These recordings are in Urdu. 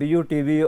BUTV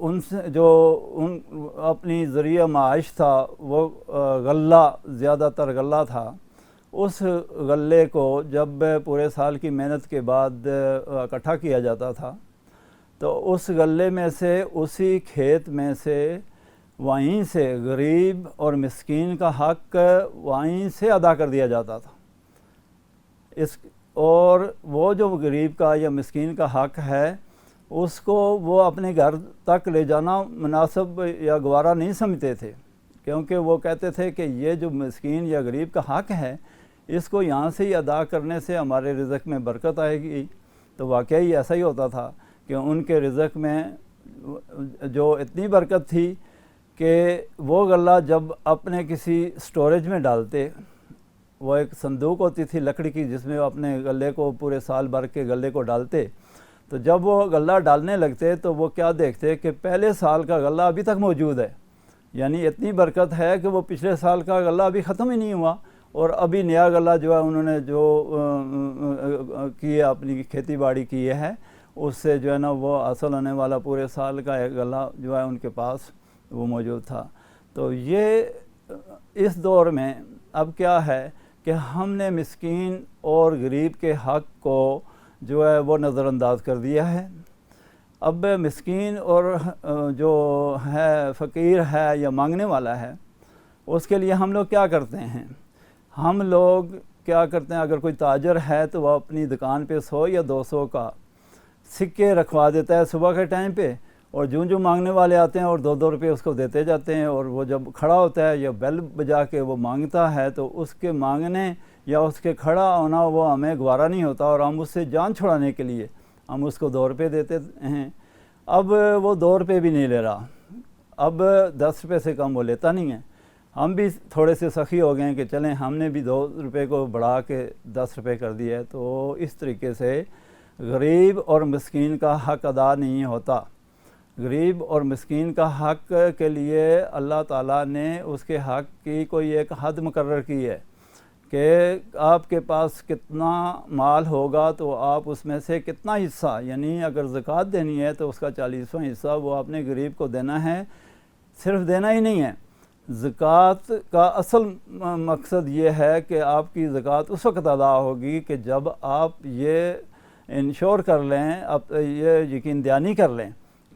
ان سے جو ان اپنی ذریعہ معاش تھا وہ غلہ، زیادہ تر غلہ تھا. اس غلے کو جب پورے سال کی محنت کے بعد اکٹھا کیا جاتا تھا تو اس غلے میں سے، اسی کھیت میں سے، وہیں سے غریب اور مسکین کا حق وہیں سے ادا کر دیا جاتا تھا. اور وہ جو غریب کا یا مسکین کا حق ہے اس کو وہ اپنے گھر تک لے جانا مناسب یا گوارا نہیں سمجھتے تھے، کیونکہ وہ کہتے تھے کہ یہ جو مسکین یا غریب کا حق ہے اس کو یہاں سے ہی ادا کرنے سے ہمارے رزق میں برکت آئے گی. تو واقعی ایسا ہی ہوتا تھا کہ ان کے رزق میں جو اتنی برکت تھی کہ وہ غلہ جب اپنے کسی سٹوریج میں ڈالتے، وہ ایک صندوق ہوتی تھی لکڑی کی جس میں وہ اپنے غلے کو پورے سال بھر کے غلے کو ڈالتے، تو جب وہ غلہ ڈالنے لگتے تو وہ کیا دیکھتے کہ پہلے سال کا غلہ ابھی تک موجود ہے. یعنی اتنی برکت ہے کہ وہ پچھلے سال کا غلہ ابھی ختم ہی نہیں ہوا، اور ابھی نیا غلہ جو ہے انہوں نے جو کیا، اپنی کھیتی باڑی کی ہے، اس سے جو ہے نا وہ حاصل ہونے والا پورے سال کا ایک غلہ جو ہے ان کے پاس وہ موجود تھا. تو یہ اس دور میں اب کیا ہے کہ ہم نے مسکین اور غریب کے حق کو جو ہے وہ نظر انداز کر دیا ہے. اب مسکین اور جو ہے فقیر ہے یا مانگنے والا ہے، اس کے لیے ہم لوگ کیا کرتے ہیں؟ ہم لوگ کیا کرتے ہیں، اگر کوئی تاجر ہے تو وہ اپنی دکان پہ 100 یا 200 کا سکے رکھوا دیتا ہے صبح کے ٹائم پہ، اور جو مانگنے والے آتے ہیں اور 2-2 روپے اس کو دیتے جاتے ہیں، اور وہ جب کھڑا ہوتا ہے یا بیل بجا کے وہ مانگتا ہے تو اس کے مانگنے یا اس کے کھڑا ہونا وہ ہمیں گوارا نہیں ہوتا، اور ہم اس سے جان چھڑانے کے لیے ہم اس کو 2 روپے دیتے ہیں. اب وہ 2 روپے بھی نہیں لے رہا، اب 10 روپے سے کم وہ لیتا نہیں ہے. ہم بھی تھوڑے سے سخی ہو گئے ہیں کہ چلیں ہم نے بھی 2 روپے کو بڑھا کے 10 روپے کر دیا ہے. تو اس طریقے سے غریب اور مسکین کا حق ادا نہیں ہوتا. غریب اور مسکین کا حق کے لیے اللہ تعالیٰ نے اس کے حق کی کوئی ایک حد مقرر کی ہے کہ آپ کے پاس کتنا مال ہوگا تو آپ اس میں سے کتنا حصہ، یعنی اگر زکوٰۃ دینی ہے تو اس کا 40واں حصہ وہ اپنے غریب کو دینا ہے. صرف دینا ہی نہیں ہے، زکوٰۃ کا اصل مقصد یہ ہے کہ آپ کی زکوٰۃ اس وقت ادا ہوگی کہ جب آپ یہ انشور کر لیں، آپ یہ یقین دہانی کر لیں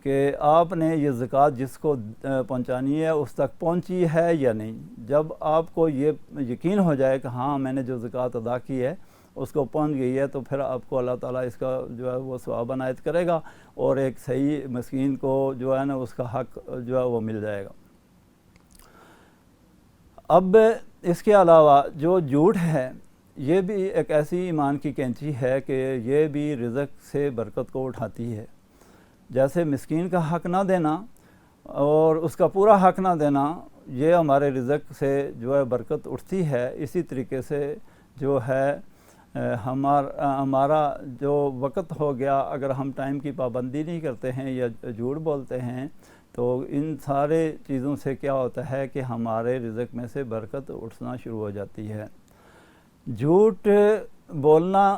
کہ آپ نے یہ زکوٰۃ جس کو پہنچانی ہے اس تک پہنچی ہے یا نہیں. جب آپ کو یہ یقین ہو جائے کہ ہاں میں نے جو زکوٰۃ ادا کی ہے اس کو پہنچ گئی ہے، تو پھر آپ کو اللہ تعالیٰ اس کا جو ہے وہ ثواب عنایت کرے گا، اور ایک صحیح مسکین کو جو ہے نا اس کا حق جو ہے وہ مل جائے گا. اب اس کے علاوہ جو جھوٹ ہے یہ بھی ایک ایسی ایمان کی کینچی ہے کہ یہ بھی رزق سے برکت کو اٹھاتی ہے. جیسے مسکین کا حق نہ دینا اور اس کا پورا حق نہ دینا یہ ہمارے رزق سے جو ہے برکت اٹھتی ہے، اسی طریقے سے جو ہے ہمارا جو وقت ہو گیا، اگر ہم ٹائم کی پابندی نہیں کرتے ہیں یا جھوٹ بولتے ہیں تو ان سارے چیزوں سے کیا ہوتا ہے کہ ہمارے رزق میں سے برکت اٹھنا شروع ہو جاتی ہے. جھوٹ بولنا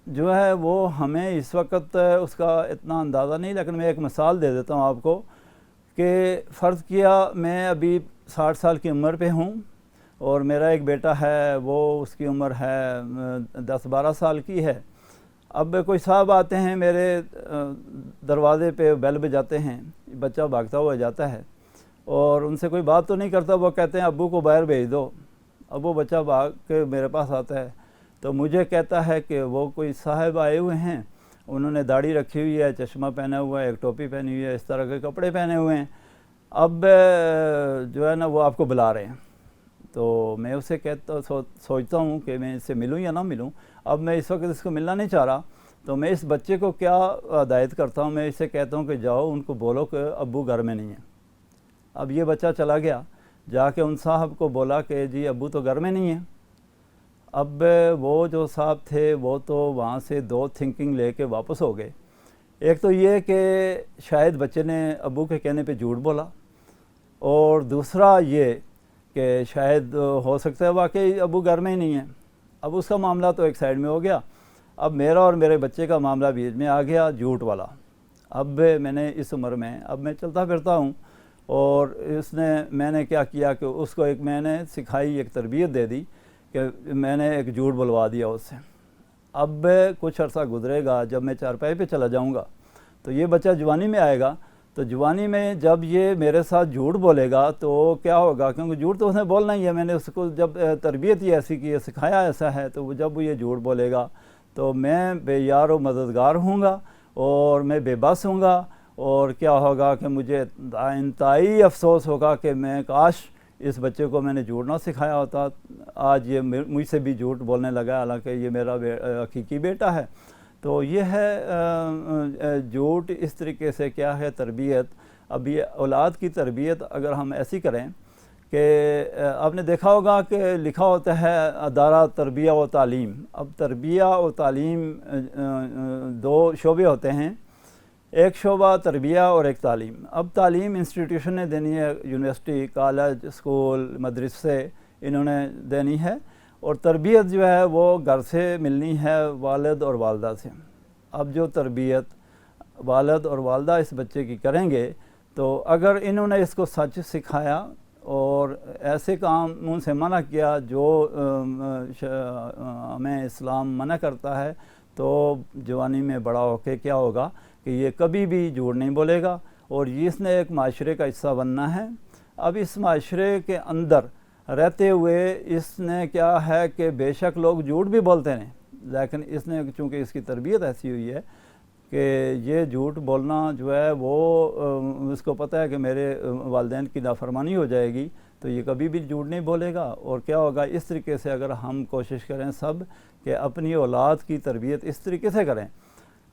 جو ہے وہ ہمیں اس وقت اس کا اتنا اندازہ نہیں، لیکن میں ایک مثال دے دیتا ہوں آپ کو کہ فرض کیا میں ابھی 60 سال کی عمر پہ ہوں اور میرا ایک بیٹا ہے، وہ اس کی عمر ہے 10-12 سال کی ہے. اب کوئی صاحب آتے ہیں میرے دروازے پہ، بیل بجاتے ہیں، بچہ بھاگتا ہوا جاتا ہے اور ان سے کوئی بات تو نہیں کرتا، وہ کہتے ہیں ابو کو باہر بھیج دو. اب وہ بچہ بھاگ کے میرے پاس آتا ہے تو مجھے کہتا ہے کہ وہ کوئی صاحب آئے ہوئے ہیں، انہوں نے داڑھی رکھی ہوئی ہے، چشمہ پہنا ہوا ہے، ایک ٹوپی پہنی ہوئی ہے، اس طرح کے کپڑے پہنے ہوئے ہیں، اب جو ہے نا وہ آپ کو بلا رہے ہیں. تو میں اسے سوچتا ہوں کہ میں اس سے ملوں یا نہ ملوں. اب میں اس وقت اس کو ملنا نہیں چاہ رہا، تو میں اس بچے کو کیا ہدایت کرتا ہوں، میں اسے کہتا ہوں کہ جاؤ ان کو بولو کہ ابو گھر میں نہیں ہیں. اب یہ بچہ چلا گیا، جا کے ان صاحب کو بولا کہ جی ابو تو گھر میں نہیں ہیں. اب وہ جو صاحب تھے وہ تو وہاں سے 2 تھنکنگ لے کے واپس ہو گئے. ایک تو یہ کہ شاید بچے نے ابو کے کہنے پہ جھوٹ بولا، اور دوسرا یہ کہ شاید ہو سکتا ہے واقعی ابو گھر میں ہی نہیں ہے. اب اس کا معاملہ تو ایک سائیڈ میں ہو گیا. اب میرا اور میرے بچے کا معاملہ بیچ میں آ گیا، جھوٹ والا. اب میں نے اس عمر میں اب میں چلتا پھرتا ہوں، اور میں نے کیا کیا کہ اس کو میں نے سکھائی، ایک تربیت دے دی کہ میں نے ایک جھوٹ بلوا دیا اس سے۔ اب کچھ عرصہ گزرے گا، جب میں چارپائی پہ چلا جاؤں گا تو یہ بچہ جوانی میں آئے گا، تو جوانی میں جب یہ میرے ساتھ جھوٹ بولے گا تو کیا ہوگا، کیونکہ جھوٹ تو اس نے بولنا ہی ہے، میں نے اس کو جب تربیت ہی ایسی کی ہے، سکھایا ایسا ہے، تو جب وہ یہ جھوٹ بولے گا تو میں بے یار و مددگار ہوں گا، اور میں بے بس ہوں گا، اور کیا ہوگا کہ مجھے انتہائی افسوس ہوگا کہ میں کاش اس بچے کو میں نے جھوٹ نہ سکھایا ہوتا، آج یہ مجھ سے بھی جھوٹ بولنے لگا، حالانکہ یہ میرا حقیقی بیٹا ہے۔ تو یہ ہے جھوٹ، اس طریقے سے کیا ہے تربیت۔ اب یہ اولاد کی تربیت اگر ہم ایسی کریں کہ آپ نے دیکھا ہوگا کہ لکھا ہوتا ہے ادارہ تربیہ و تعلیم۔ اب تربیہ و تعلیم دو شعبے ہوتے ہیں، ایک شعبہ تربیہ اور ایک تعلیم۔ اب تعلیم انسٹیٹیوشن نے دینی ہے، یونیورسٹی، کالج، اسکول، مدرسے انہوں نے دینی ہے، اور تربیت جو ہے وہ گھر سے ملنی ہے، والد اور والدہ سے۔ اب جو تربیت والد اور والدہ اس بچے کی کریں گے، تو اگر انہوں نے اس کو سچ سکھایا اور ایسے کام سے منع کیا جو ہمیں اسلام منع کرتا ہے، تو جوانی میں بڑا ہو کے کیا ہوگا کہ یہ کبھی بھی جھوٹ نہیں بولے گا، اور اس نے ایک معاشرے کا حصہ بننا ہے۔ اب اس معاشرے کے اندر رہتے ہوئے اس نے کیا ہے کہ بے شک لوگ جھوٹ بھی بولتے ہیں، لیکن اس نے چونکہ اس کی تربیت ایسی ہوئی ہے کہ یہ جھوٹ بولنا جو ہے وہ اس کو پتہ ہے کہ میرے والدین کی نافرمانی ہو جائے گی، تو یہ کبھی بھی جھوٹ نہیں بولے گا۔ اور کیا ہوگا، اس طریقے سے اگر ہم کوشش کریں سب کہ اپنی اولاد کی تربیت اس طریقے سے کریں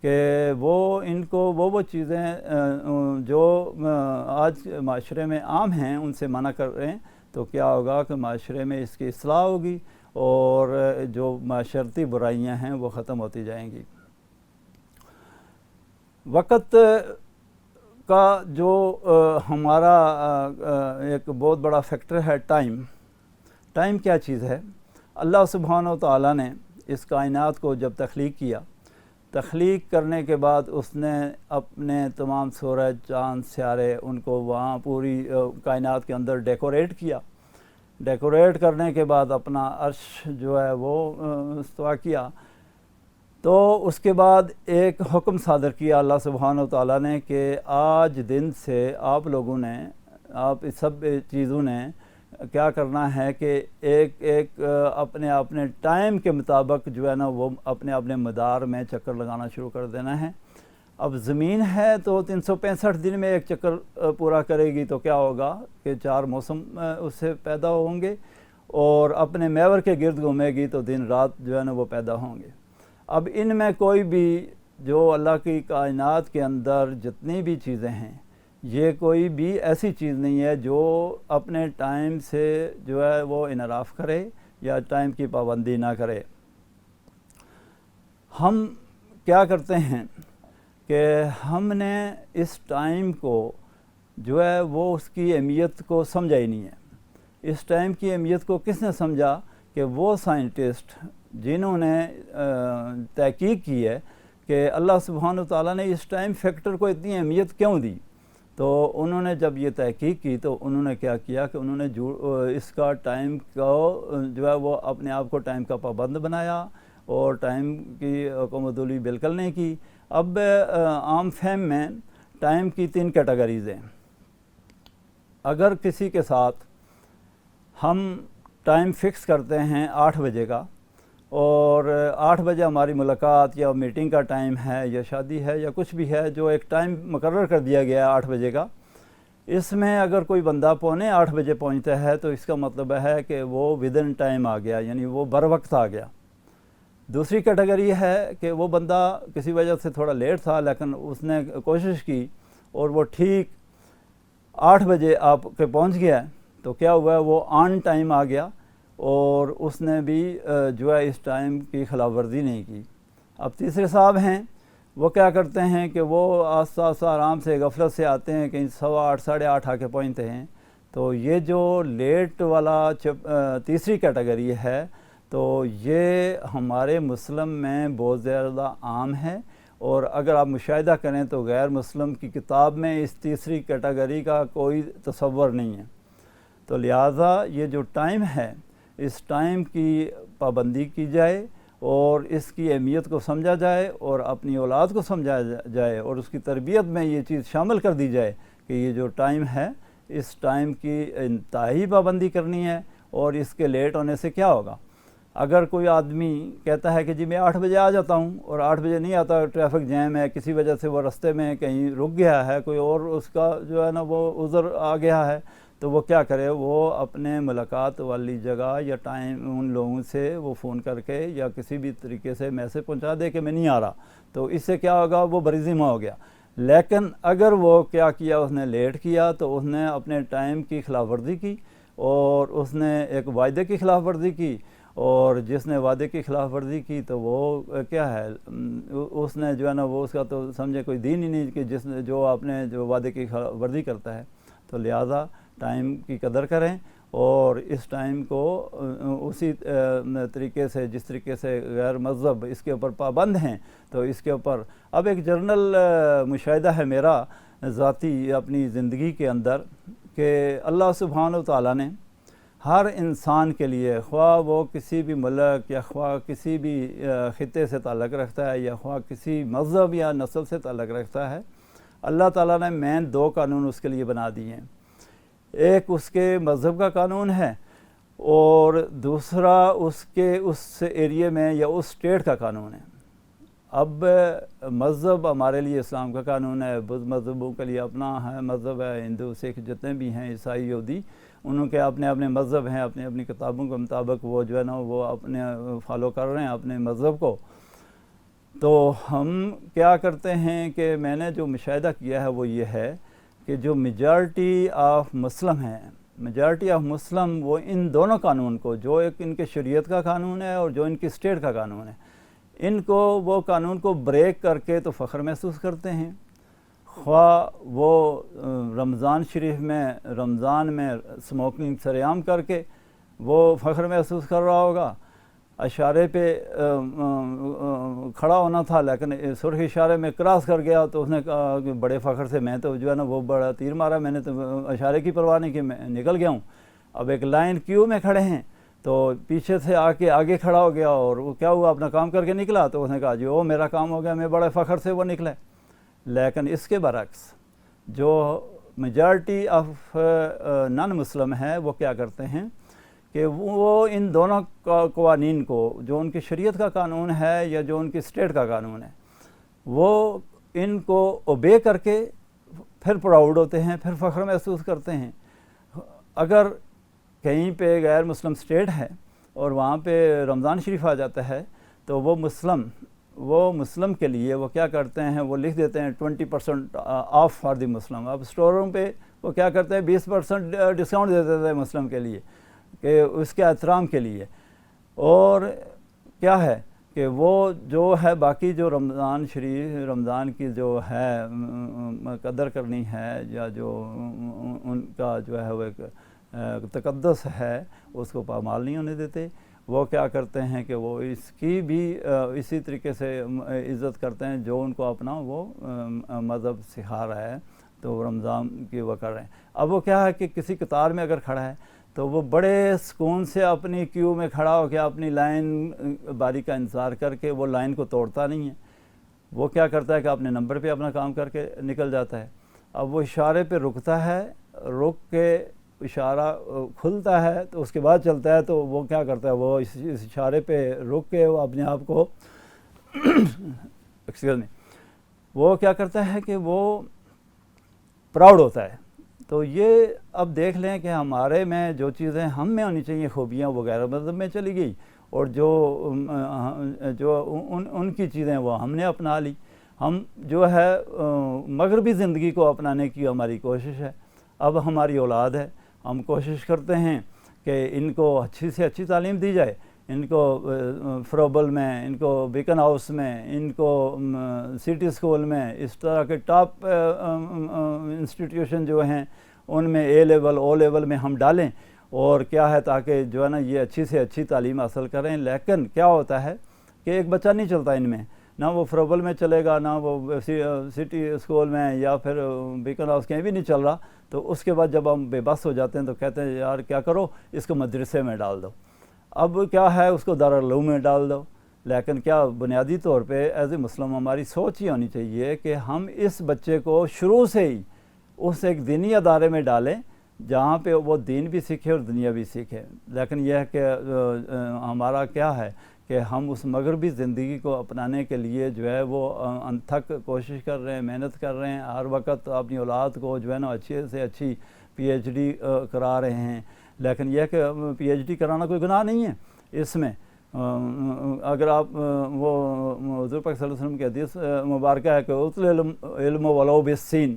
کہ وہ ان کو وہ چیزیں جو آج معاشرے میں عام ہیں ان سے منع کریں، تو کیا ہوگا کہ معاشرے میں اس کی اصلاح ہوگی، اور جو معاشرتی برائیاں ہیں وہ ختم ہوتی جائیں گی۔ وقت کا جو ہمارا ایک بہت بڑا فیکٹر ہے ٹائم کیا چیز ہے؟ اللہ سبحانہ و تعالیٰ نے اس کائنات کو جب تخلیق کرنے کے بعد اس نے اپنے تمام سورج، چاند، سیارے ان کو وہاں پوری کائنات کے اندر ڈیکوریٹ کرنے کے بعد اپنا عرش جو ہے وہ استوا کیا، تو اس کے بعد ایک حکم صادر کیا اللہ سبحانہ و تعالیٰ نے کہ آج دن سے آپ لوگوں نے، آپ سب چیزوں نے کیا کرنا ہے کہ ایک اپنے ٹائم کے مطابق جو ہے نا وہ اپنے مدار میں چکر لگانا شروع کر دینا ہے۔ اب زمین ہے تو 365 دن میں ایک چکر پورا کرے گی، تو کیا ہوگا کہ 4 موسم اس سے پیدا ہوں گے، اور اپنے محور کے گرد گھومے گی تو دن رات جو ہے نا وہ پیدا ہوں گے۔ اب ان میں کوئی بھی جو اللہ کی کائنات کے اندر جتنی بھی چیزیں ہیں، یہ کوئی بھی ایسی چیز نہیں ہے جو اپنے ٹائم سے جو ہے وہ انحراف کرے یا ٹائم کی پابندی نہ کرے۔ ہم کیا کرتے ہیں کہ ہم نے اس ٹائم کو جو ہے وہ اس کی اہمیت کو سمجھا ہی نہیں ہے۔ اس ٹائم کی اہمیت کو کس نے سمجھا کہ وہ سائنٹسٹ جنہوں نے تحقیق کی ہے کہ اللہ سبحانہ وتعالیٰ نے اس ٹائم فیکٹر کو اتنی اہمیت کیوں دی، تو انہوں نے جب یہ تحقیق کی تو انہوں نے کیا کیا کہ انہوں نے اس کا ٹائم کو جو ہے وہ اپنے آپ کو ٹائم کا پابند بنایا، اور ٹائم کی کومودولی بالکل نہیں کی۔ اب عام فہم میں ٹائم کی 3 کیٹیگریز ہیں۔ اگر کسی کے ساتھ ہم ٹائم فکس کرتے ہیں 8 بجے کا، اور 8 بجے ہماری ملاقات یا میٹنگ کا ٹائم ہے یا شادی ہے یا کچھ بھی ہے، جو ایک ٹائم مقرر کر دیا گیا ہے 8 بجے کا، اس میں اگر کوئی بندہ 7:45 بجے پہنچتا ہے تو اس کا مطلب ہے کہ وہ ودن ٹائم آ گیا، یعنی وہ بر وقت آ گیا۔ دوسری کیٹیگری ہے کہ وہ بندہ کسی وجہ سے تھوڑا لیٹ تھا لیکن اس نے کوشش کی اور وہ ٹھیک 8 بجے آپ کے پہنچ گیا، تو کیا ہوا ہے، وہ آن ٹائم آ گیا اور اس نے بھی جو ہے اس ٹائم کی خلاف ورزی نہیں کی۔ اب تیسرے صاحب ہیں، وہ کیا کرتے ہیں کہ وہ آہستہ آہستہ آرام سے غفلت سے آتے ہیں، کہیں 8:15 8:30 آ کے پہنچتے ہیں۔ تو یہ جو لیٹ والا تیسری کیٹیگری ہے، تو یہ ہمارے مسلم میں بہت زیادہ عام ہے، اور اگر آپ مشاہدہ کریں تو غیر مسلم کی کتاب میں اس تیسری کیٹیگری کا کوئی تصور نہیں ہے۔ تو لہٰذا یہ جو ٹائم ہے اس ٹائم کی پابندی کی جائے اور اس کی اہمیت کو سمجھا جائے اور اپنی اولاد کو سمجھایا جائے اور اس کی تربیت میں یہ چیز شامل کر دی جائے کہ یہ جو ٹائم ہے اس ٹائم کی انتہائی پابندی کرنی ہے، اور اس کے لیٹ ہونے سے کیا ہوگا؟ اگر کوئی آدمی کہتا ہے کہ جی میں 8 بجے آ جاتا ہوں اور 8 بجے نہیں آتا، ٹریفک جیم ہے، کسی وجہ سے وہ رستے میں کہیں رک گیا ہے، کوئی اور اس کا جو ہے نا وہ عذر آ گیا ہے، تو وہ کیا کرے؟ وہ اپنے ملاقات والی جگہ یا ٹائم ان لوگوں سے وہ فون کر کے یا کسی بھی طریقے سے میسج پہنچا دے کہ میں نہیں آ رہا، تو اس سے کیا ہوگا؟ وہ بری ذمہ ہو گیا۔ لیکن اگر وہ کیا کیا، اس نے لیٹ کیا تو اس نے اپنے ٹائم کی خلاف ورزی کی اور اس نے ایک وعدے کی خلاف ورزی کی، اور جس نے وعدے کی خلاف ورزی کی تو وہ کیا ہے، اس نے جو ہے نا وہ اس کا تو سمجھے کوئی دین ہی نہیں کہ جس نے جو آپ نے جو وعدے کی خلاف ورزی کرتا ہے۔ تو لہٰذا ٹائم کی قدر کریں اور اس ٹائم کو اسی طریقے سے جس طریقے سے غیر مذہب اس کے اوپر پابند ہیں تو اس کے اوپر اب ایک جرنل مشاہدہ ہے میرا ذاتی اپنی زندگی کے اندر کہ اللہ سبحانہ و تعالیٰ نے ہر انسان کے لیے، خواہ وہ کسی بھی ملک یا خواہ کسی بھی خطے سے تعلق رکھتا ہے یا خواہ کسی مذہب یا نسل سے تعلق رکھتا ہے، اللہ تعالیٰ نے مین 2 قانون اس کے لیے بنا دیے ہیں۔ ایک اس کے مذہب کا قانون ہے اور دوسرا اس کے اس ایریے میں یا اس اسٹیٹ کا قانون ہے۔ اب مذہب ہمارے لیے اسلام کا قانون ہے، بدھ مذہبوں کے لیے اپنا ہے مذہب ہے، ہندو سکھ جتنے بھی ہیں، عیسائی یہودی، انہوں کے اپنے اپنے مذہب ہیں، اپنی اپنی کتابوں کے مطابق وہ جو ہے نا وہ اپنے فالو کر رہے ہیں اپنے مذہب کو۔ تو ہم کیا کرتے ہیں کہ میں نے جو مشاہدہ کیا ہے وہ یہ ہے کہ جو میجارٹی آف مسلم ہیں، میجارٹی آف مسلم وہ ان دونوں قانون کو، جو ایک ان کے شریعت کا قانون ہے اور جو ان کی اسٹیٹ کا قانون ہے، ان کو وہ قانون کو بریک کر کے تو فخر محسوس کرتے ہیں۔ خواہ وہ رمضان شریف میں رمضان میں اسموکنگ سر عام کر کے وہ فخر محسوس کر رہا ہوگا، اشارے پہ کھڑا ہونا تھا لیکن سرخ اشارے میں کراس کر گیا تو اس نے کہا کہ بڑے فخر سے میں تو جو ہے نا وہ بڑا تیر مارا، میں نے تو اشارے کی پرواہ نہیں کی، میں نکل گیا ہوں۔ اب ایک لائن کیو میں کھڑے ہیں تو پیچھے سے آ کے آگے کھڑا ہو گیا اور وہ کیا ہوا، اپنا کام کر کے نکلا، تو اس نے کہا جی وہ میرا کام ہو گیا، میں بڑے فخر سے وہ نکلے۔ لیکن اس کے برعکس جو میجارٹی آف نان مسلم ہے وہ کیا کرتے ہیں کہ وہ ان دونوں قوانین کو، جو ان کی شریعت کا قانون ہے یا جو ان کی اسٹیٹ کا قانون ہے، وہ ان کو اوبے کر کے پھر پراؤڈ ہوتے ہیں، پھر فخر محسوس کرتے ہیں۔ اگر کہیں پہ غیر مسلم اسٹیٹ ہے اور وہاں پہ رمضان شریف آ جاتا ہے تو وہ مسلم کے لیے وہ کیا کرتے ہیں، وہ لکھ دیتے ہیں 20% آف فار دی مسلم۔ اب اسٹوروں پہ وہ کیا کرتے ہیں 20% ڈسکاؤنٹ دے دیتے ہیں مسلم کے لیے کہ اس کے احترام کے لیے۔ اور کیا ہے کہ وہ جو ہے باقی جو رمضان شریف رمضان کی جو ہے قدر کرنی ہے یا جو ان کا جو ہے وہ ایک تقدس ہے اس کو پامال نہیں ہونے دیتے۔ وہ کیا کرتے ہیں کہ وہ اس کی بھی اسی طریقے سے عزت کرتے ہیں جو ان کو اپنا وہ مذہب سکھا رہا ہے، تو رمضان کی وہ کر رہے ہیں۔ اب وہ کیا ہے کہ کسی قطار میں اگر کھڑا ہے تو وہ بڑے سکون سے اپنی کیو میں کھڑا ہو کے اپنی لائن باری کا انتظار کر کے وہ لائن کو توڑتا نہیں ہے، وہ کیا کرتا ہے کہ اپنے نمبر پہ اپنا کام کر کے نکل جاتا ہے۔ اب وہ اشارے پہ رکتا ہے، رک کے اشارہ کھلتا ہے تو اس کے بعد چلتا ہے، تو وہ کیا کرتا ہے، وہ اس اشارے پہ رک کے وہ اپنے آپ کو وہ کیا کرتا ہے کہ وہ پراؤڈ ہوتا ہے۔ تو یہ اب دیکھ لیں کہ ہمارے میں جو چیزیں ہم میں ہونی چاہیے خوبیاں وہ غیر مذہب میں چلی گئی، اور جو ان کی چیزیں وہ ہم نے اپنا لی۔ ہم جو ہے مغربی زندگی کو اپنانے کی ہماری کوشش ہے۔ اب ہماری اولاد ہے، ہم کوشش کرتے ہیں کہ ان کو اچھی سے اچھی تعلیم دی جائے، ان کو فروبل میں، ان کو بیکن ہاؤس میں، ان کو سٹی اسکول میں، اس طرح کے ٹاپ انسٹیٹیوشن جو ہیں ان میں اے لیول او لیول میں ہم ڈالیں، اور کیا ہے تاکہ جو ہے نا یہ اچھی سے اچھی تعلیم حاصل کریں۔ لیکن کیا ہوتا ہے کہ ایک بچہ نہیں چلتا ان میں، نہ وہ فروبل میں چلے گا، نہ وہ سٹی اسکول میں یا پھر بیکن ہاؤس کہیں بھی نہیں چل رہا، تو اس کے بعد جب ہم بے بس ہو جاتے ہیں تو کہتے ہیں یار کیا کرو، اس کو مدرسے میں ڈال دو. اب کیا ہے، اس کو دارالعلوم میں ڈال دو. لیکن کیا بنیادی طور پہ ایز اے مسلم ہماری سوچ یہ ہونی چاہیے کہ ہم اس بچے کو شروع سے ہی اس ایک دینی ادارے میں ڈالیں جہاں پہ وہ دین بھی سیکھے اور دنیا بھی سیکھے. لیکن یہ ہے کہ ہمارا کیا ہے کہ ہم اس مغربی زندگی کو اپنانے کے لیے جو ہے وہ انتھک کوشش کر رہے ہیں، محنت کر رہے ہیں، ہر وقت اپنی اولاد کو جو ہے نا اچھی سے اچھی پی ایچ ڈی کرا رہے ہیں. لیکن یہ کہ پی ایچ ڈی کرانا کوئی گناہ نہیں ہے اس میں. اگر آپ وہ حضور پاک صلی اللہ علیہ وسلم کی حدیث مبارکہ ہے کہ اطلب علم ولو بالصین.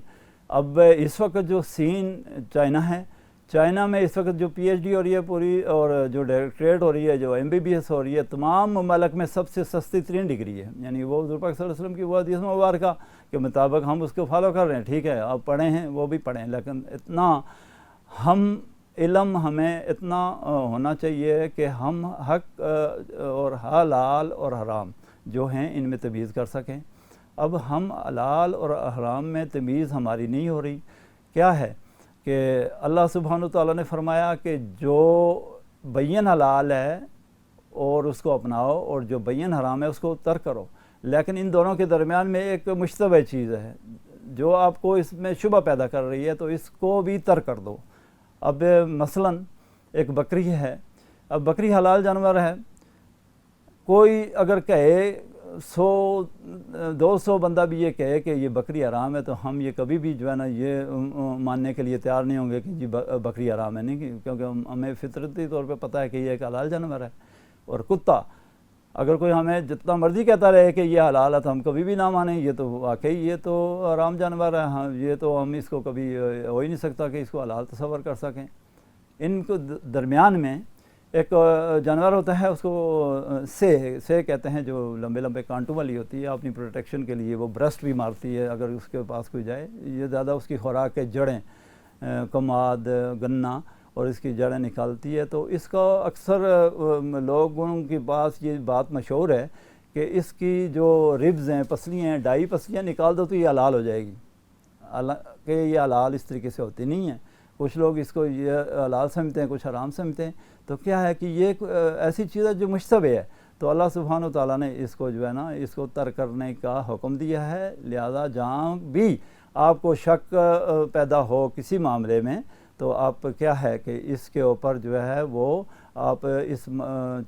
اب اس وقت جو سین چائنا ہے، چائنا میں اس وقت جو پی ایچ ڈی ہو رہی ہے پوری، اور جو ڈائریکٹریٹ ہو رہی ہے، جو ایم بی بی ایس ہو رہی ہے، تمام ممالک میں سب سے سستی ترین ڈگری ہے. یعنی وہ حضور پاک صلی اللہ علیہ وسلم کی وہ حدیث مبارکہ کے مطابق ہم اس کو فالو کر رہے ہیں. ٹھیک ہے، آپ پڑھے ہیں، وہ بھی پڑھیں، لیکن اتنا ہم علم ہمیں اتنا ہونا چاہیے کہ ہم حق اور حلال اور حرام جو ہیں ان میں تمیز کر سکیں. اب ہم حلال اور حرام میں تمیز ہماری نہیں ہو رہی. کیا ہے کہ اللہ سبحانہ وتعالیٰ نے فرمایا کہ جو بین حلال ہے اور اس کو اپناؤ، اور جو بین حرام ہے اس کو ترک کرو. لیکن ان دونوں کے درمیان میں ایک مشتبہ چیز ہے جو آپ کو اس میں شبہ پیدا کر رہی ہے، تو اس کو بھی ترک کر دو. اب مثلاً ایک بکری ہے، اب بکری حلال جانور ہے، کوئی اگر کہے 100-200 بندہ بھی یہ کہے کہ یہ بکری حرام ہے، تو ہم یہ کبھی بھی جو ہے نا یہ ماننے کے لیے تیار نہیں ہوں گے کہ جی بکری حرام ہے. نہیں، کیونکہ ہمیں فطرتی طور پہ پتہ ہے کہ یہ ایک حلال جانور ہے. اور کتا اگر کوئی ہمیں جتنا مرضی کہتا رہے کہ یہ حلال ہے تو ہم کبھی بھی نہ مانیں، یہ تو واقعی یہ تو حرام جانور ہے. ہاں، یہ تو ہم اس کو کبھی ہو ہی نہیں سکتا کہ اس کو حلال تصور کر سکیں. ان کو درمیان میں ایک جانور ہوتا ہے، اس کو سے کہتے ہیں، جو لمبے لمبے کانٹوں والی ہوتی ہے. اپنی پروٹیکشن کے لیے وہ برسٹ بھی مارتی ہے اگر اس کے پاس کوئی جائے. یہ زیادہ اس کی خوراک کے جڑیں، کماد، گنا اور اس کی جڑیں نکالتی ہے. تو اس کا اکثر لوگوں کے پاس یہ بات مشہور ہے کہ اس کی جو ربز ہیں، پسلیاں ہیں، ڈائی پسلیاں نکال دو تو یہ حلال ہو جائے گی. کہ یہ حلال اس طریقے سے ہوتی نہیں ہے. کچھ لوگ اس کو یہ حلال سمجھتے ہیں، کچھ حرام سمجھتے ہیں. تو کیا ہے کہ یہ ایسی چیز ہے جو مشتبہ ہے. تو اللہ سبحانہ وتعالیٰ نے اس کو جو ہے نا اس کو ترک کرنے کا حکم دیا ہے. لہذا جہاں بھی آپ کو شک پیدا ہو کسی معاملے میں، تو آپ کیا ہے کہ اس کے اوپر جو ہے وہ آپ اس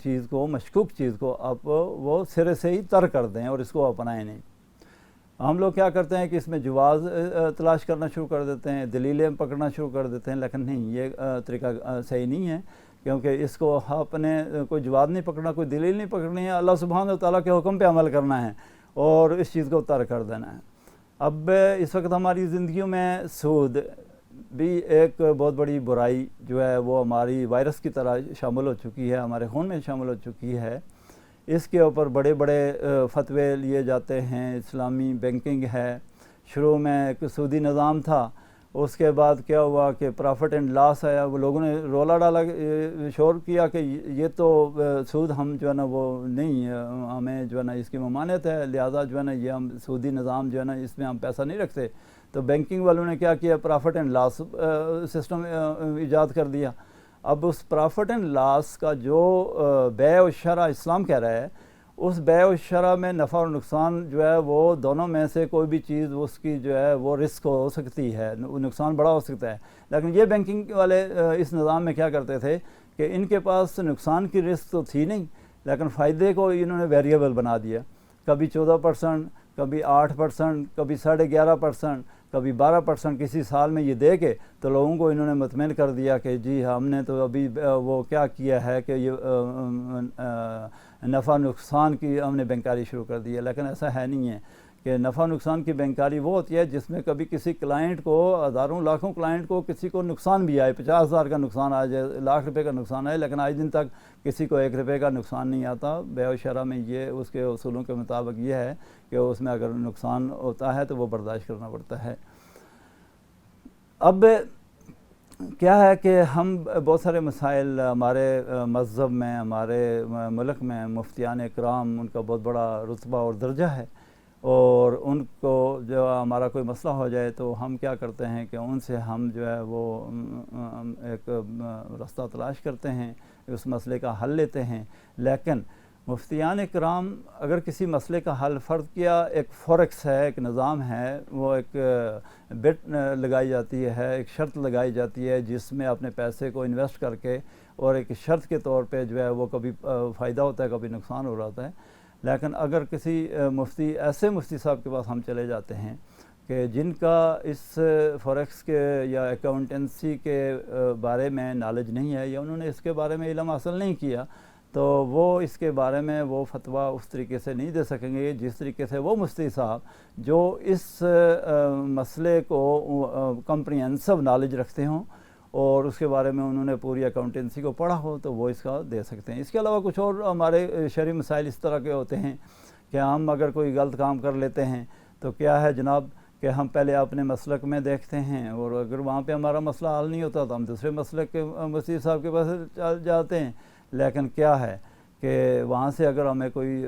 چیز کو، مشکوک چیز کو آپ وہ سرے سے ہی ترک کر دیں اور اس کو اپنائیں نہیں. ہم لوگ کیا کرتے ہیں کہ اس میں جواز تلاش کرنا شروع کر دیتے ہیں، دلیلیں پکڑنا شروع کر دیتے ہیں. لیکن نہیں، یہ طریقہ صحیح نہیں ہے، کیونکہ اس کو آپ نے کوئی جواز نہیں پکڑنا، کوئی دلیل نہیں پکڑنی ہے. اللہ سبحانہ وتعالیٰ کے حکم پہ عمل کرنا ہے اور اس چیز کو ترک کر دینا ہے. اب اس وقت ہماری زندگیوں میں سود بھی ایک بہت بڑی برائی جو ہے وہ ہماری وائرس کی طرح شامل ہو چکی ہے، ہمارے خون میں شامل ہو چکی ہے. اس کے اوپر بڑے بڑے فتوے لیے جاتے ہیں. اسلامی بینکنگ ہے، شروع میں ایک سودی نظام تھا، اس کے بعد کیا ہوا کہ پرافٹ اینڈ لاس آیا. وہ لوگوں نے رولا ڈالا، شور کیا کہ یہ تو سود ہم جو ہے نا وہ نہیں، ہمیں جو ہے نا اس کی ممانعت ہے، لہذا جو ہے نا یہ ہم سودی نظام جو ہے نا اس میں ہم پیسہ نہیں رکھتے. تو بینکنگ والوں نے کیا کیا، پرافٹ اینڈ لاس سسٹم ایجاد کر دیا. اب اس پرافٹ اینڈ لاس کا جو بیع و شرع اسلام کہہ رہا ہے، اس بیع و شرع میں نفع اور نقصان جو ہے وہ دونوں میں سے کوئی بھی چیز اس کی جو ہے وہ رسک ہو سکتی ہے، نقصان بڑا ہو سکتا ہے. لیکن یہ بینکنگ والے اس نظام میں کیا کرتے تھے کہ ان کے پاس نقصان کی رسک تو تھی نہیں، لیکن فائدے کو انہوں نے ویریبل بنا دیا. کبھی 14%، کبھی 8%، کبھی 11.5%، کبھی 12% کسی سال میں یہ دے کے تو لوگوں کو انہوں نے مطمئن کر دیا کہ جی ہم نے تو ابھی وہ کیا کیا ہے کہ یہ نفع نقصان کی ہم نے بینکاری شروع کر دی ہے. لیکن ایسا ہے نہیں ہے کہ نفع نقصان کی بینکاری وہ ہوتی ہے جس میں کبھی کسی کلائنٹ کو، ہزاروں لاکھوں کلائنٹ کو کسی کو نقصان بھی آئے، 50,000 کا نقصان آ جائے، لاکھ روپے کا نقصان آئے، لیکن آج دن تک کسی کو 1 روپے کا نقصان نہیں آتا. بیع و شرع میں یہ اس کے اصولوں کے مطابق یہ ہے کہ اس میں اگر نقصان ہوتا ہے تو وہ برداشت کرنا پڑتا ہے. اب کیا ہے کہ ہم بہت سارے مسائل ہمارے مذہب میں، ہمارے ملک میں مفتیان اکرام، ان کا بہت بڑا رتبہ اور درجہ ہے، اور ان کو جو ہمارا کوئی مسئلہ ہو جائے تو ہم کیا کرتے ہیں کہ ان سے ہم جو ہے وہ ایک راستہ تلاش کرتے ہیں، اس مسئلے کا حل لیتے ہیں۔ لیکن مفتیان اکرام اگر کسی مسئلے کا حل فرض کیا، ایک فوریکس ہے، ایک نظام ہے، وہ ایک بیٹ لگائی جاتی ہے، ایک شرط لگائی جاتی ہے جس میں اپنے پیسے کو انویسٹ کر کے، اور ایک شرط کے طور پہ جو ہے وہ کبھی فائدہ ہوتا ہے، کبھی نقصان ہو رہا ہے۔ لیکن اگر کسی مفتی، ایسے مفتی صاحب کے پاس ہم چلے جاتے ہیں کہ جن کا اس فوریکس کے یا اکاؤنٹنسی کے بارے میں نالج نہیں ہے، یا انہوں نے اس کے بارے میں علم حاصل نہیں کیا، تو وہ اس کے بارے میں وہ فتویٰ اس طریقے سے نہیں دے سکیں گے جس طریقے سے وہ مفتی صاحب جو اس مسئلے کو کمپریہنسو نالج رکھتے ہوں اور اس کے بارے میں انہوں نے پوری اکاؤنٹنسی کو پڑھا ہو، تو وہ اس کا دے سکتے ہیں۔ اس کے علاوہ کچھ اور ہمارے شرعی مسائل اس طرح کے ہوتے ہیں کہ ہم اگر کوئی غلط کام کر لیتے ہیں تو کیا ہے جناب کہ ہم پہلے اپنے مسلک میں دیکھتے ہیں، اور اگر وہاں پہ ہمارا مسئلہ حل نہیں ہوتا تو ہم دوسرے مسلک کے مفتی صاحب کے پاس چل جاتے ہیں۔ لیکن کیا ہے کہ وہاں سے اگر ہمیں کوئی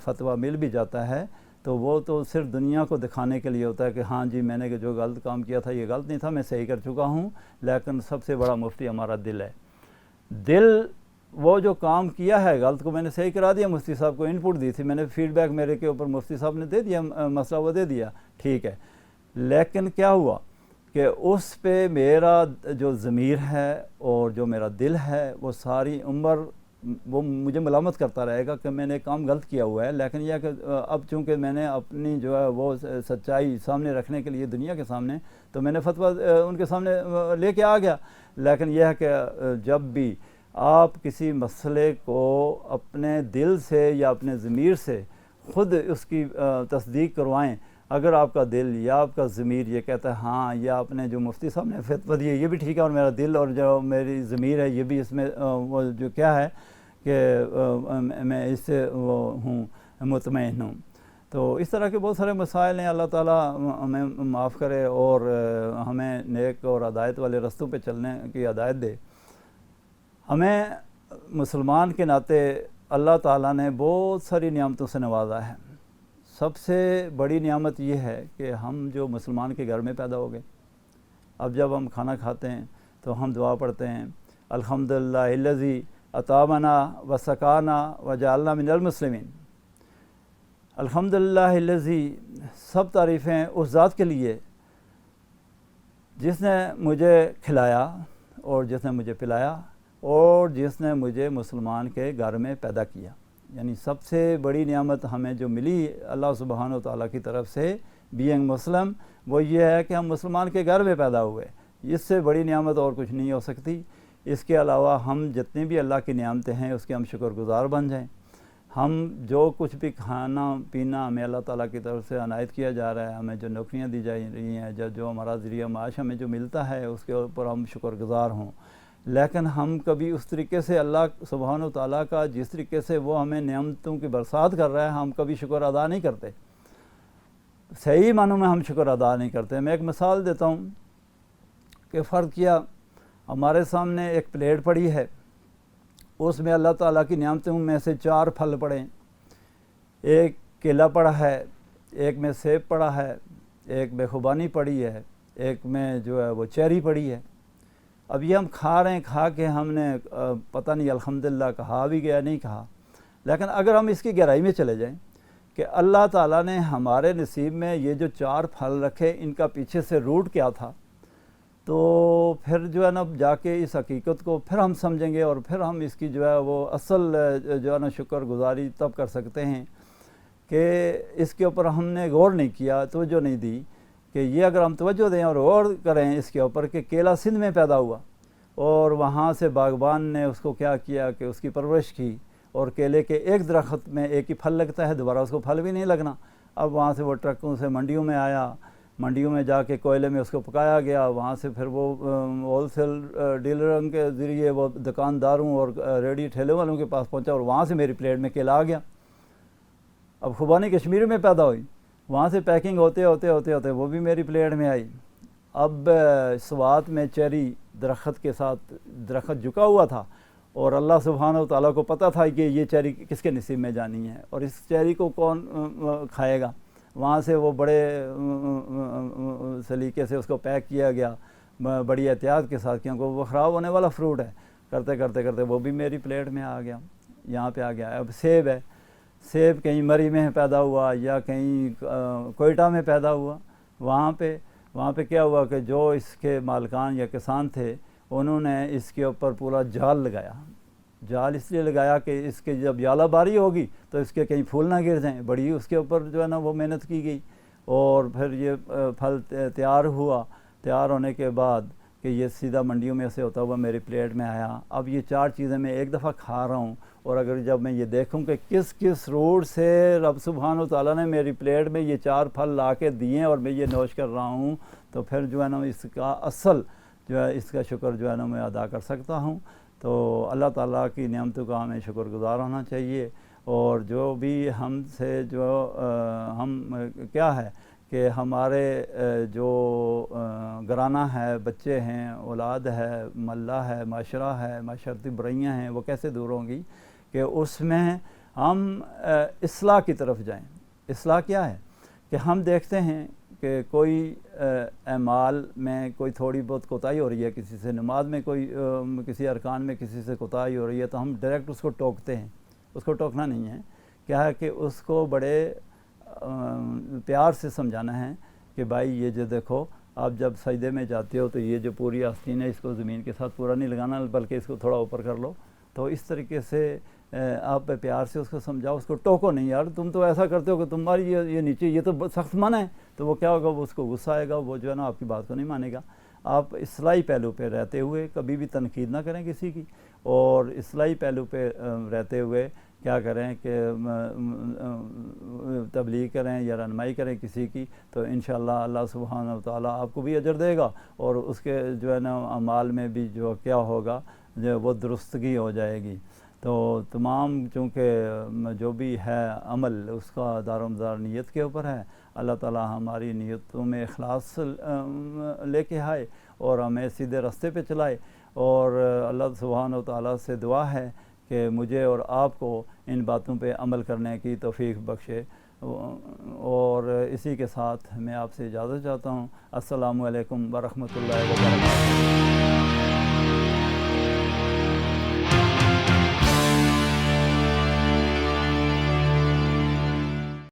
فتویٰ مل بھی جاتا ہے تو وہ تو صرف دنیا کو دکھانے کے لیے ہوتا ہے کہ ہاں جی میں نے جو غلط کام کیا تھا یہ غلط نہیں تھا، میں صحیح کر چکا ہوں۔ لیکن سب سے بڑا مفتی ہمارا دل ہے۔ دل وہ جو کام کیا ہے غلط کو میں نے صحیح کرا دیا، مفتی صاحب کو ان پٹ دی تھی، میں نے فیڈ بیک میرے کے اوپر مفتی صاحب نے دے دیا، مسئلہ وہ دے دیا، ٹھیک ہے۔ لیکن کیا ہوا کہ اس پہ میرا جو ضمیر ہے اور جو میرا دل ہے وہ ساری عمر وہ مجھے ملامت کرتا رہے گا کہ میں نے کام غلط کیا ہوا ہے۔ لیکن یہ کہ اب چونکہ میں نے اپنی جو ہے وہ سچائی سامنے رکھنے کے لیے دنیا کے سامنے، تو میں نے فتویٰ ان کے سامنے لے کے آ گیا۔ لیکن یہ ہے کہ جب بھی آپ کسی مسئلے کو اپنے دل سے یا اپنے ضمیر سے خود اس کی تصدیق کروائیں، اگر آپ کا دل یا آپ کا ضمیر یہ کہتا ہے ہاں یا آپ نے جو مفتی صاحب نے فتویٰ دی ہے یہ بھی ٹھیک ہے، اور میرا دل اور جو میری ضمیر ہے یہ بھی اس میں وہ جو کیا ہے کہ میں اس سے وہ ہوں مطمئن ہوں۔ تو اس طرح کے بہت سارے مسائل ہیں۔ اللہ تعالیٰ ہمیں معاف کرے اور ہمیں نیک اور ہدایت والے رستوں پہ چلنے کی ہدایت دے۔ ہمیں مسلمان کے ناطے اللہ تعالیٰ نے بہت ساری نعمتوں سے نوازا ہے۔ سب سے بڑی نعمت یہ ہے کہ ہم جو مسلمان کے گھر میں پیدا ہو گئے۔ اب جب ہم کھانا کھاتے ہیں تو ہم دعا پڑھتے ہیں الحمدللہ الذی اطعمنا وسقانا وجعلنا من المسلمین۔ الحمدللہ الذی، سب تعریفیں اس ذات کے لیے جس نے مجھے کھلایا اور جس نے مجھے پلایا اور جس نے مجھے مسلمان کے گھر میں پیدا کیا۔ یعنی سب سے بڑی نعمت ہمیں جو ملی اللہ سبحانہ و تعالیٰ کی طرف سے بینگ مسلم، وہ یہ ہے کہ ہم مسلمان کے گھر میں پیدا ہوئے۔ اس سے بڑی نعمت اور کچھ نہیں ہو سکتی۔ اس کے علاوہ ہم جتنی بھی اللہ کی نعمتیں ہیں اس کے ہم شکر گزار بن جائیں۔ ہم جو کچھ بھی کھانا پینا ہمیں اللہ تعالیٰ کی طرف سے عنایت کیا جا رہا ہے، ہمیں جو نوکریاں دی جا رہی ہیں، جو ہمارا ذریعہ معاش ہمیں جو ملتا ہے اس کے اوپر ہم شکر گزار ہوں۔ لیکن ہم کبھی اس طریقے سے اللہ سبحانہ و تعالیٰ کا جس طریقے سے وہ ہمیں نعمتوں کی برسات کر رہا ہے ہم کبھی شکر ادا نہیں کرتے، صحیح معنوں میں ہم شکر ادا نہیں کرتے۔ میں ایک مثال دیتا ہوں کہ فرض کیا ہمارے سامنے ایک پلیٹ پڑی ہے، اس میں اللہ تعالیٰ کی نعمتوں میں سے 4 پھل پڑے ہیں، ایک کیلا پڑا ہے، ایک میں سیب پڑا ہے، ایک میں خوبانی پڑی ہے، ایک میں جو ہے وہ چیری پڑی ہے۔ اب یہ ہم کھا رہے ہیں، کھا کے ہم نے پتہ نہیں الحمدللہ کہا بھی گیا نہیں کہا۔ لیکن اگر ہم اس کی گہرائی میں چلے جائیں کہ اللہ تعالیٰ نے ہمارے نصیب میں یہ جو 4 پھل رکھے ان کا پیچھے سے روٹ کیا تھا، تو پھر جو ہے نا جا کے اس حقیقت کو پھر ہم سمجھیں گے، اور پھر ہم اس کی جو ہے وہ اصل جو ہے نا شکر گزاری تب کر سکتے ہیں کہ اس کے اوپر ہم نے غور نہیں کیا، توجہ نہیں دی کہ یہ اگر ہم توجہ دیں اور غور کریں اس کے اوپر کہ کیلا سندھ میں پیدا ہوا اور وہاں سے باغبان نے اس کو کیا کیا کہ اس کی پرورش کی، اور کیلے کے ایک درخت میں ایک ہی پھل لگتا ہے، دوبارہ اس کو پھل بھی نہیں لگنا۔ اب وہاں سے وہ ٹرکوں سے منڈیوں میں آیا، منڈیوں میں جا کے کوئلے میں اس کو پکایا گیا، وہاں سے پھر وہ ہول سیل ڈیلروں کے ذریعے وہ دکانداروں اور ریڈی ٹھیلے والوں کے پاس پہنچا، اور وہاں سے میری پلیٹ میں کیلا آ گیا۔ اب خوبانی کشمیر میں پیدا ہوئی، وہاں سے پیکنگ ہوتے ہوتے وہ بھی میری پلیٹ میں آئی۔ اب سوات میں چیری درخت کے ساتھ درخت جھکا ہوا تھا، اور اللہ سبحانہ و تعالیٰ کو پتہ تھا کہ یہ چیری کس کے نصیب میں جانی ہے اور اس چیری کو کون کھائے گا۔ وہاں سے وہ بڑے سلیقے سے اس کو پیک کیا گیا، بڑی احتیاط کے ساتھ، کیونکہ وہ خراب ہونے والا فروٹ ہے۔ کرتے کرتے کرتے وہ بھی میری پلیٹ میں آ گیا، یہاں پہ آ گیا۔ اب سیب ہے، سیب کہیں مری میں پیدا ہوا یا کہیں کوئٹہ میں پیدا ہوا، وہاں پہ کیا ہوا کہ جو اس کے مالکان یا کسان تھے انہوں نے اس کے اوپر پورا جال لگایا۔ جال اس لیے لگایا کہ اس کے جب یالہ باری ہوگی تو اس کے کہیں پھول نہ گر جائیں، بڑی اس کے اوپر جو ہے نا وہ محنت کی گئی، اور پھر یہ پھل تیار ہوا۔ تیار ہونے کے بعد کہ یہ سیدھا منڈیوں میں سے ہوتا ہوا میری پلیٹ میں آیا۔ اب یہ 4 چیزیں میں ایک دفعہ کھا رہا ہوں، اور اگر جب میں یہ دیکھوں کہ کس کس روٹ سے رب سبحانہ و تعالیٰ نے میری پلیٹ میں یہ 4 پھل لا کے دیے اور میں یہ نوش کر رہا ہوں، تو پھر جو ہے نا اس کا اصل جو ہے اس کا شکر جو ہے نا میں ادا کر سکتا ہوں۔ تو اللہ تعالیٰ کی نعمتوں کا ہمیں شکر گزار ہونا چاہیے، اور جو بھی ہم سے جو ہم کیا ہے کہ ہمارے جو گھرانہ ہے، بچے ہیں، اولاد ہے، محلہ ہے، معاشرہ ہے، معاشرتی برائیاں ہیں، وہ کیسے دور ہوں گی کہ اس میں ہم اصلاح کی طرف جائیں۔ اصلاح کیا ہے کہ ہم دیکھتے ہیں کہ کوئی اعمال میں کوئی تھوڑی بہت کوتاہی ہو رہی ہے، کسی سے نماز میں کوئی کسی ارکان میں کسی سے کوتاہی ہو رہی ہے، تو ہم ڈائریکٹ اس کو ٹوکتے ہیں۔ اس کو ٹوکنا نہیں ہے، کیا ہے کہ اس کو بڑے پیار سے سمجھانا ہے کہ بھائی یہ جو دیکھو، آپ جب سجدے میں جاتے ہو تو یہ جو پوری آستین ہے اس کو زمین کے ساتھ پورا نہیں لگانا، بلکہ اس کو تھوڑا اوپر کر لو۔ تو اس طریقے سے آپ پیار سے اس کو سمجھاؤ، اس کو ٹوکو نہیں، یار تم تو ایسا کرتے ہو کہ تمہاری یہ نیچے یہ تو سخت منع ہے، تو وہ کیا ہوگا، وہ اس کو غصہ آئے گا، وہ جو ہے نا آپ کی بات کو نہیں مانے گا۔ آپ اصلاحی پہلو پہ رہتے ہوئے کبھی بھی تنقید نہ کریں کسی کی، اور اصلاحی پہلو پہ رہتے ہوئے کیا کریں کہ تبلیغ کریں یا رہنمائی کریں کسی کی، تو انشاءاللہ اللہ سبحانہ و تعالیٰ آپ کو بھی اجر دے گا، اور اس کے جو ہے نا اعمال میں بھی جو کیا ہوگا جو وہ درستگی ہو جائے گی۔ تو تمام چونکہ جو بھی ہے عمل اس کا دار و مدار نیت کے اوپر ہے۔ اللہ تعالیٰ ہماری نیتوں میں اخلاص لے کے آئے اور ہمیں سیدھے راستے پہ چلائے، اور اللہ سبحانہ و تعالیٰ سے دعا ہے کہ مجھے اور آپ کو ان باتوں پہ عمل کرنے کی توفیق بخشے، اور اسی کے ساتھ میں آپ سے اجازت چاہتا ہوں۔ السلام علیکم ورحمۃ اللہ وبرکاتہ۔